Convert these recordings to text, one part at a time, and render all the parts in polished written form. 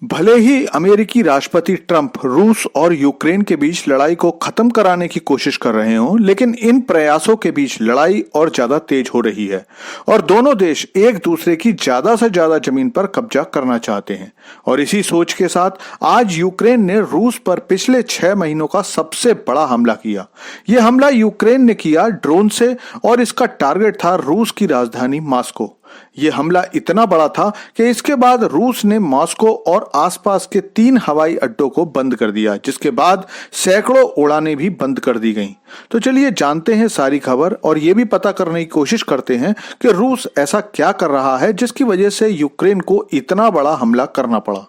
भले ही अमेरिकी राष्ट्रपति ट्रंप रूस और यूक्रेन के बीच लड़ाई को खत्म कराने की कोशिश कर रहे हों, लेकिन इन प्रयासों के बीच लड़ाई और ज्यादा तेज हो रही है और दोनों देश एक दूसरे की ज्यादा से ज्यादा जमीन पर कब्जा करना चाहते हैं। और इसी सोच के साथ आज यूक्रेन ने रूस पर पिछले 6 महीनों का सबसे बड़ा हमला किया। यह हमला यूक्रेन ने किया ड्रोन से और इसका टारगेट था रूस की राजधानी मॉस्को। यह हमला इतना बड़ा था कि इसके बाद रूस ने मॉस्को और आसपास के 3 हवाई अड्डों को बंद कर दिया, जिसके बाद सैकड़ों उड़ानें भी बंद कर दी गईं। तो चलिए जानते हैं सारी खबर और ये भी पता करने की कोशिश करते हैं कि रूस ऐसा क्या कर रहा है जिसकी वजह से यूक्रेन को इतना बड़ा हमला करना पड़ा।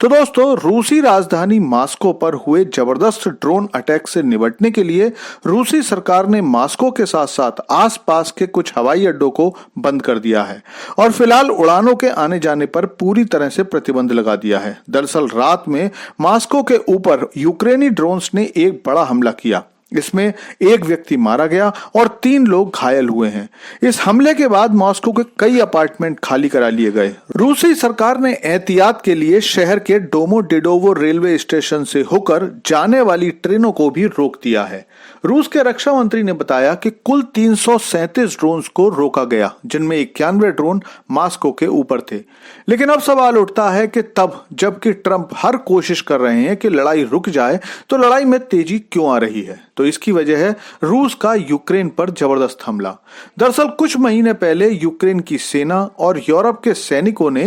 तो दोस्तों, रूसी राजधानी मॉस्को पर हुए जबरदस्त ड्रोन अटैक से निपटने के लिए रूसी सरकार ने मॉस्को के साथ साथ आसपास के कुछ हवाई अड्डों को बंद कर दिया है और फिलहाल उड़ानों के आने जाने पर पूरी तरह से प्रतिबंध लगा दिया है। दरअसल रात में मॉस्को के ऊपर यूक्रेनी ड्रोन्स ने एक बड़ा हमला किया। इसमें एक व्यक्ति मारा गया और 3 लोग घायल हुए हैं। इस हमले के बाद मॉस्को के कई अपार्टमेंट खाली करा लिए गए। रूसी सरकार ने एहतियात के लिए शहर के डोमोडेडोवो रेलवे स्टेशन से होकर जाने वाली ट्रेनों को भी रोक दिया है। रूस के रक्षा मंत्री ने बताया कि कुल 337 ड्रोन्स को रोका गया, जिनमें 91 ड्रोन मॉस्को के ऊपर थे। लेकिन अब सवाल उठता है कि तब जबकि ट्रंप हर कोशिश कर रहे हैं कि लड़ाई रुक जाए, तो लड़ाई में तेजी क्यों आ रही है? तो इसकी वजह है रूस का यूक्रेन पर जबरदस्त हमला। दरअसल कुछ महीने पहले यूक्रेन की सेना और यूरोप के सैनिकों ने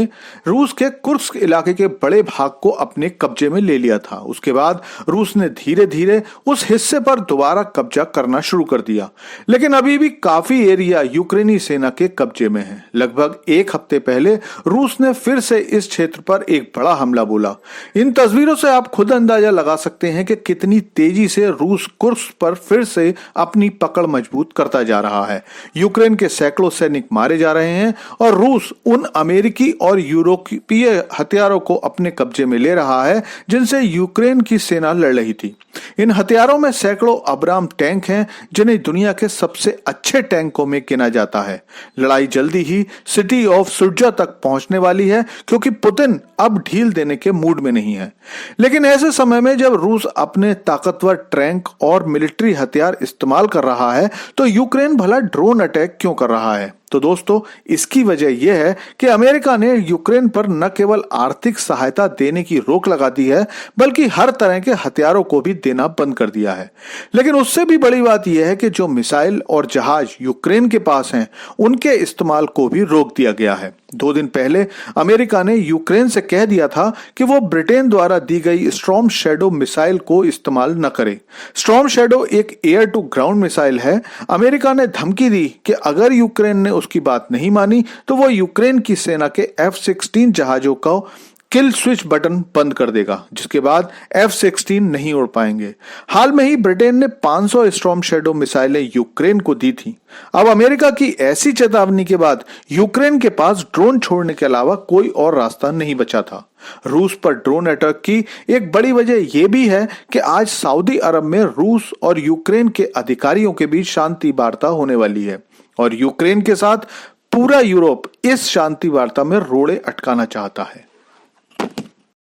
रूस के कुर्स्क इलाके के बड़े भाग को अपने कब्जे में ले लिया था। उसके बाद रूस ने धीरे धीरे उस हिस्से पर दोबारा कब्जा करना शुरू कर दिया, लेकिन अभी भी काफी एरिया यूक्रेनी सेना के कब्जे में है। लगभग 1 हफ्ते पहले रूस ने फिर से इस क्षेत्र पर एक बड़ा हमला बोला। इन तस्वीरों से आप खुद अंदाजा लगा सकते हैं कि कितनी तेजी से रूस कुर्स्क पर फिर से अपनी पकड़ मजबूत करता जा रहा है। यूक्रेन के सैकड़ों सैनिक मारे जा रहे हैं और रूस उन अमेरिकी और यूरोपीय हथियारों को अपने कब्जे में ले रहा है जिनसे यूक्रेन की सेना लड़ रही थी। इन हथियारों में सैकड़ों अब्राम टैंक हैं, जिन्हें दुनिया के सबसे अच्छे टैंकों में गिना जाता है। लड़ाई जल्दी ही सिटी ऑफ सुल्जा तक पहुंचने वाली है, क्योंकि पुतिन अब ढील देने के मूड में नहीं है। लेकिन ऐसे समय में जब रूस अपने ताकतवर टैंक और मिलिट्री हथियार इस्तेमाल कर रहा है, तो यूक्रेन भला ड्रोन अटैक क्यों कर रहा है? तो दोस्तों, इसकी वजह यह है कि अमेरिका ने यूक्रेन पर न केवल आर्थिक सहायता देने की रोक लगा दी है, बल्कि हर तरह के हथियारों को भी देना बंद कर दिया है। लेकिन उससे भी बड़ी बात यह है कि जो मिसाइल और जहाज यूक्रेन के पास हैं, उनके इस्तेमाल को भी रोक दिया गया है। 2 दिन पहले अमेरिका ने यूक्रेन से कह दिया था कि वो ब्रिटेन द्वारा दी गई स्टॉर्म शैडो मिसाइल को इस्तेमाल न करे। स्टॉर्म शैडो एक एयर टू ग्राउंड मिसाइल है। अमेरिका ने धमकी दी कि अगर यूक्रेन ने उसकी बात नहीं मानी तो वो यूक्रेन की सेना के F-16 जहाजों को किल स्विच बटन बंद कर देगा, जिसके बाद F-16 नहीं उड़ पाएंगे। हाल में ही ब्रिटेन ने 500 स्टॉर्म शैडो मिसाइलें यूक्रेन को दी थी। अब अमेरिका की ऐसी चेतावनी के बाद यूक्रेन के पास ड्रोन छोड़ने के अलावा कोई और रास्ता नहीं बचा था। रूस पर ड्रोन अटैक की एक बड़ी वजह यह भी है कि आज सऊदी अरब में रूस और यूक्रेन के अधिकारियों के बीच शांति वार्ता होने वाली है और यूक्रेन के साथ पूरा यूरोप इस शांति वार्ता में रोड़े अटकाना चाहता है।